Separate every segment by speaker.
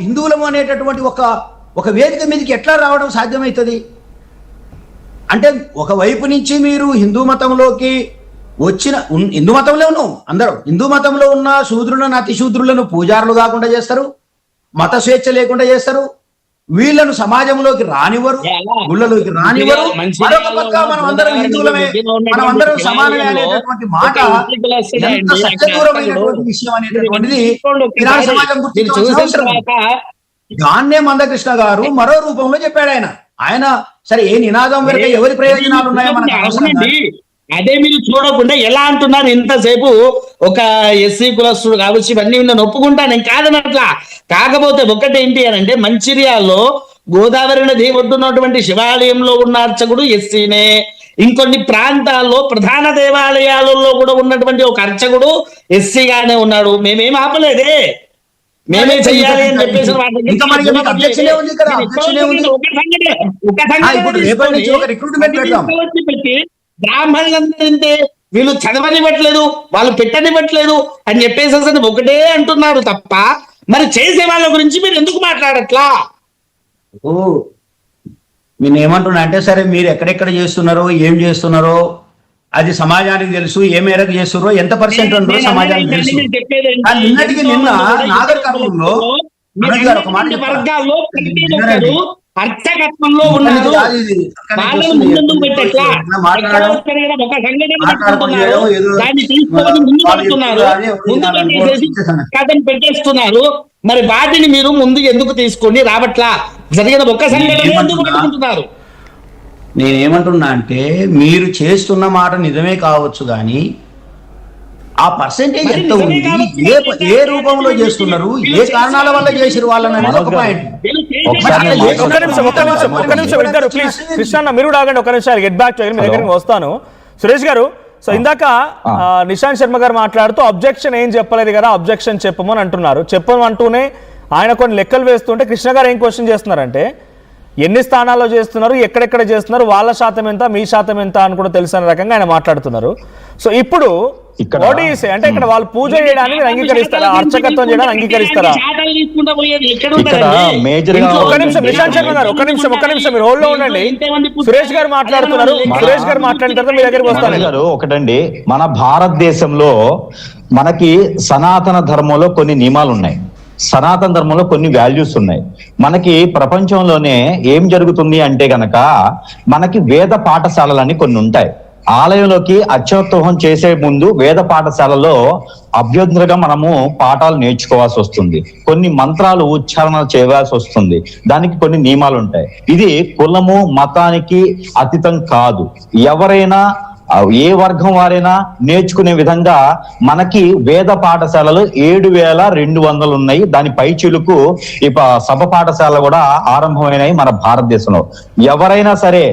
Speaker 1: హిందువులము అనేటటువంటి ఒక వేదిక మీదకి ఎట్లా రావడం సాధ్యమవుతుంది? అంటే ఒకవైపు నుంచి మీరు హిందూ మతంలోకి వచ్చిన హిందూ మతంలో ఉన్నాం అందరూ, హిందూ మతంలో ఉన్న శూద్రులను అతి శూద్రులను పూజారులు కాకుండా చేస్తారు, మత స్వేచ్ఛ లేకుండా చేస్తారు, వీళ్ళను సమాజంలోకి రానివ్వరు, గుళ్ళలోకి రానివ్వరు. మరొక పక్క మనం అందరం హిందువులమే, మనం అందరం సమానమే అనేటటువంటి మాట ఎంత సత్యదూరమైనటువంటి విషయం అనేటటువంటిది ఈనాడు సమాజం గుర్తించాల్సిన అవసరం. దాన్నే మందకృష్ణ గారు మరో రూపంలో చెప్పాడు. ఆయన సరే ఏ నినాదం వెనుక ఎవరి ప్రయోజనాలు ఉన్నాయో మనకు అవసరం.
Speaker 2: అదే మీరు చూడకుండా ఎలా అంటున్నారు ఇంతసేపు ఒక ఎస్సీ కులస్తుడు కావచ్చు ఇవన్నీ నేను ఒప్పుకుంటాను, నేను కాదనట్లా. కాకపోతే ఒకటేంటి అని అంటే మంచిర్యాలలో గోదావరి నది ఒడ్డున్నటువంటి శివాలయంలో ఉన్న అర్చకుడు ఎస్సీనే, ఇంకొన్ని ప్రాంతాల్లో ప్రధాన దేవాలయాలలో కూడా ఉన్నటువంటి ఒక అర్చకుడు ఎస్సీగానే ఉన్నాడు. మేమేం ఆపలేదే, మేమే చెయ్యాలి అని చెప్పేసి పెట్టి బ్రాహ్మణులంటే వీళ్ళు చదవనివ్వట్లేదు, వాళ్ళు పెట్టనివ్వట్లేదు అని చెప్పేసి ఒకటే అంటున్నారు తప్ప మరి చేసే వాళ్ళ గురించి మీరు ఎందుకు మాట్లాడట్లా?
Speaker 1: నేను ఏమంటున్నా అంటే సరే మీరు ఎక్కడెక్కడ చేస్తున్నారో ఏం చేస్తున్నారో అది సమాజానికి తెలుసు, ఏ మేరకు చేస్తున్నారో ఎంత పర్సెంట్ ఉన్నారో సమాజానికి తెలుసు. నిన్నటికి నిన్న నాగర్ కర్నూలులో
Speaker 2: వర్గాల్లో అర్చకత్వంలో ఉన్నారు, వాళ్ళని ముందుకు పెట్టట్లా దాన్ని తీసుకొని ముందు పెడుతున్నారు, ముందు పెట్టేసి కథను పెట్టేస్తున్నారు. మరి వాటిని మీరు ముందు ఎందుకు తీసుకొని రావట్లా? జరిగిన ఒక్క సంఘటన ఎందుకు పెట్టుకుంటున్నారు?
Speaker 1: నేనేమంటున్నా అంటే మీరు చేస్తున్న మాట నిజమే కావచ్చు కానీ ఆ పర్సెంటేజ్ ఎంత ఉంది, ఏ రూపంలో చేస్తున్నారు, ఏ కారణాల వల్ల చేసిరు వాళ్ళని అనేది ఒక పాయింట్.
Speaker 3: ఒక్క నిమిషం ఇద్దరు ప్లీజ్. కృష్ణ మీరు ఆగండి ఒక్క నిమిషం, గెట్ బ్యాక్ టు మీ దగ్గరికి వస్తాను. సురేష్ గారు, సో ఇందాక నిశాంత్ శర్మ గారు మాట్లాడుతూ అబ్జెక్షన్ ఏం చెప్పలేదు కదా, అబ్జెక్షన్ చెప్పమని అంటున్నారు. చెప్పమంటూనే ఆయన కొన్ని లెక్కలు వేస్తుంటే కృష్ణ గారు ఏం క్వశ్చన్ చేస్తున్నారంటే ఎన్ని స్థానాల్లో చేస్తున్నారు, ఎక్కడెక్కడ చేస్తున్నారు, వాళ్ళ శాతం ఎంత, మీ శాతం ఎంత అని కూడా తెలిసిన రకంగా ఆయన మాట్లాడుతున్నారు. సో ఇప్పుడు అంటే ఇక్కడ వాళ్ళు పూజ చేయడానికి అంగీకరిస్తారా, అర్చకత్వం చేయడానికి అంగీకరిస్తారా? ఒక్క నిమిషం నిశాంత్ శర్మ గారు, ఒక్క నిమిషం మీరు హోల్డ్ లో ఉండండి. సురేష్ గారు మాట్లాడుతున్నారు, సురేష్ గారు మాట్లాడిన తర్వాత మీ దగ్గరికి వస్తాను.
Speaker 4: ఒకటండి, మన భారతదేశంలో మనకి సనాతన ధర్మంలో కొన్ని నియమాలు ఉన్నాయి, సనాతన ధర్మంలో కొన్ని వాల్యూస్ ఉన్నాయి. మనకి ప్రపంచంలోనే ఏం జరుగుతుంది అంటే గనక మనకి వేద పాఠశాలలని కొన్ని ఉంటాయి. ఆలయంలోకి అత్యుత్సవం చేసే ముందు వేద పాఠశాలలో అభ్యర్థులుగా మనము పాఠాలు నేర్చుకోవాల్సి వస్తుంది, కొన్ని మంత్రాలు ఉచ్చారణ చేయవలసి వస్తుంది, దానికి కొన్ని నియమాలు ఉంటాయి. ఇది కులము మతానికి అతీతం కాదు, ఎవరైనా ఏ వర్గం వారైనా నేర్చుకునే విధంగా మనకి వేద పాఠశాలలు 7,200 ఉన్నాయి. దాని పై చిలుకు సభ పాఠశాల కూడా ఆరంభమైనాయి మన భారతదేశంలో. ఎవరైనా సరే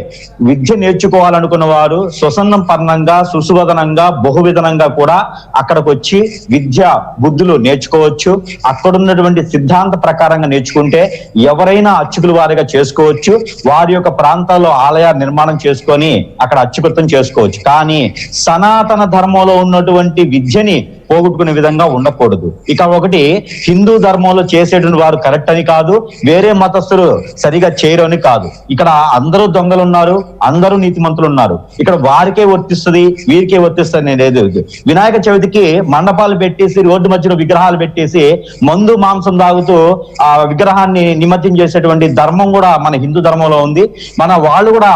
Speaker 4: విద్య నేర్చుకోవాలనుకున్న వారు సుసంపన్నంగా సుసువదనంగా బహువిధనంగా కూడా అక్కడికి వచ్చి విద్య బుద్ధులు నేర్చుకోవచ్చు. అక్కడున్నటువంటి సిద్ధాంత ప్రకారంగా నేర్చుకుంటే ఎవరైనా అర్చకుల వారిగా చేసుకోవచ్చు, వారి యొక్క ప్రాంతాల్లో ఆలయ నిర్మాణం చేసుకొని అక్కడ అర్చకత్వం చేసుకోవచ్చు. కానీ సనాతన ధర్మంలో ఉన్నటువంటి విద్యని పోగొట్టుకునే విధంగా ఉండకూడదు. ఇక ఒకటి, హిందూ ధర్మంలో చేసేటువంటి వారు కరెక్ట్ అని కాదు, వేరే మతస్థులు సరిగా చేయరు అని కాదు. ఇక్కడ అందరూ దొంగలు ఉన్నారు, అందరూ నీతిమంతులు ఉన్నారు. ఇక్కడ వారికే వర్తిస్తుంది వీరికే వర్తిస్తుంది అనేది. వినాయక చవితికి మండపాలు పెట్టేసి రోడ్డు మధ్యలో విగ్రహాలు పెట్టేసి మందు మాంసం తాగుతూ ఆ విగ్రహాన్ని నిమజ్జనం చేసేటువంటి ధర్మం కూడా మన హిందూ ధర్మంలో ఉంది. మన వాళ్ళు కూడా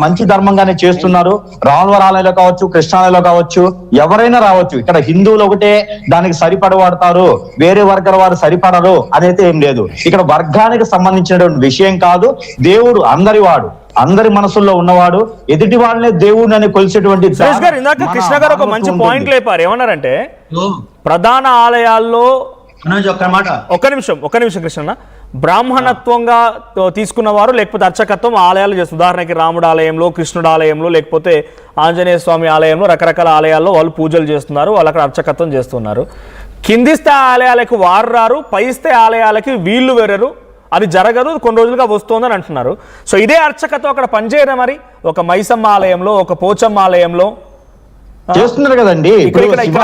Speaker 4: మంచి ధర్మంగానే చేస్తున్నారు. రాములవారి ఆలయంలో కావచ్చు, కృష్ణాలయంలో కావచ్చు, ఎవరైనా రావచ్చు. ఇక్కడ హిందువులు ఒకటే దానికి సరిపడవాడతారు, వేరే వర్గాల వారు సరిపడరు అనేది ఏం లేదు. ఇక్కడ వర్గానికి సంబంధించినటువంటి విషయం కాదు. దేవుడు అందరి వాడు, అందరి మనసుల్లో ఉన్నవాడు, ఎదుటి వాళ్ళనే దేవుడు అని కొలిసేటువంటి.
Speaker 3: ఇందాక కృష్ణ గారు ఒక మంచి పాయింట్ లేపారు. ఏమన్నారంటే ప్రధాన ఆలయాల్లో ఒక్క నిమిషం కృష్ణ, బ్రాహ్మణత్వంగా తీసుకున్న వారు లేకపోతే అర్చకత్వం ఆలయాలు చేస్తారు. ఉదాహరణకి రాముడు ఆలయంలో, కృష్ణుడు ఆలయంలో, లేకపోతే ఆంజనేయ స్వామి ఆలయంలో, రకరకాల ఆలయాల్లో వాళ్ళు పూజలు చేస్తున్నారు, వాళ్ళు అక్కడ అర్చకత్వం చేస్తున్నారు. కింది స్థాయి ఆలయాలకు వారు రారు, పై స్థాయి ఆలయాలకి వీళ్ళు వేరరు, అది జరగదు, కొన్ని రోజులుగా వస్తుందని అంటున్నారు. సో ఇదే అర్చకత్వం అక్కడ పనిచేయడం మరి ఒక మైసమ్మ ఆలయంలో, ఒక పోచమ్మ ఆలయంలో
Speaker 4: చేస్తున్నారు కదండి.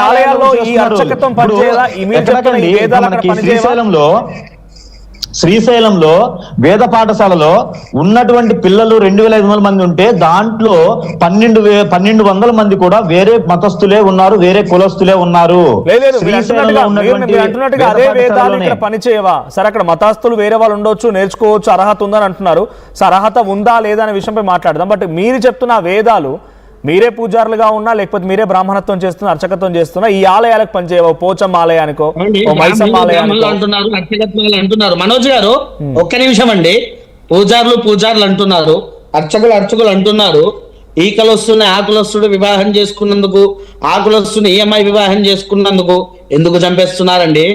Speaker 3: ఆలయాల్లో ఈ అర్చకత్వం పనిచేయాలా?
Speaker 4: శ్రీశైలంలో శ్రీశైలంలో వేద పాఠశాలలో ఉన్నటువంటి పిల్లలు 2500 మంది ఉంటే దాంట్లో 1200 మంది కూడా వేరే మతస్థులే ఉన్నారు, వేరే కులస్తులే ఉన్నారు.
Speaker 3: లేదు మీరు అంటున్నట్టుగా అదే వేదాలు ఇక్కడ పనిచేయవా? సరే, అక్కడ మతస్థులు వేరే వాళ్ళు ఉండొచ్చు, నేర్చుకోవచ్చు, అర్హత ఉందని అంటున్నారు. సో అర్హత ఉందా లేదా అనే విషయంపై మాట్లాడదాం. బట్ మీరు చెప్తున్న వేదాలు మీరే పూజారులుగా ఉన్నా, లేకపోతే మీరే బ్రాహ్మణత్వం చేస్తున్నా, అర్చకత్వం చేస్తున్నా, ఈ ఆలయాలకు పనిచేయవు, పోచమ్మ ఆలయానికో మైసమ్మ ఆలయానికో
Speaker 2: అంటున్నారు, అర్చకత్వాలు అంటున్నారు. మనోజ్ గారు ఒక్క నిమిషం అండి. పూజారులు అంటున్నారు, అర్చకులు అంటున్నారు. ఈ కులస్తుని ఆ కులస్తుడు వివాహం చేసుకున్నందుకు, ఆ కులస్తుని ఈ అమ్మాయి వివాహం చేసుకున్నందుకు ఎందుకు చంపేస్తున్నారండి?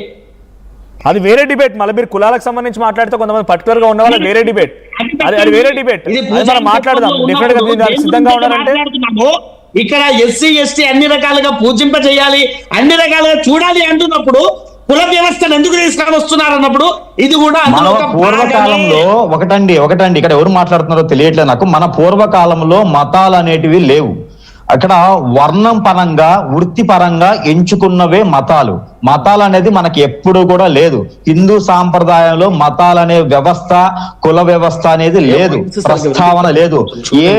Speaker 3: అది వేరే డిబేట్. మళ్ళీ మీరు కులాలకు సంబంధించి మాట్లాడితే కొంతమంది పర్టికులర్ గా ఉన్న వాళ్ళకి వేరే డిబేట్, అది వేరే డిబేట్. మనం మాట్లాడదాం. డెఫినెట్ గా మీరు సిద్ధంగా ఉన్నారంటే
Speaker 2: ఇక్కడ ఎస్సీ ఎస్టీ అన్ని రకాలుగా పూజింపజేయాలి, అన్ని రకాలుగా చూడాలి అంటున్నప్పుడు కుల వ్యవస్థను ఎందుకు తీసుకొని అన్నప్పుడు ఇది కూడా
Speaker 4: మన పూర్వకాలంలో ఒకటండి ఇక్కడ ఎవరు మాట్లాడుతున్నారో తెలియట్లేదు నాకు. మన పూర్వకాలంలో మతాలు అనేటివి లేవు. అక్కడ వర్ణం పరంగా, వృత్తి పరంగా ఎంచుకున్నవే మతాలు. మతాలు అనేది మనకి ఎప్పుడు కూడా లేదు. హిందూ సాంప్రదాయంలో మతాలనే వ్యవస్థ, కుల వ్యవస్థ అనేది లేదు, ప్రస్తావన లేదు. ఏ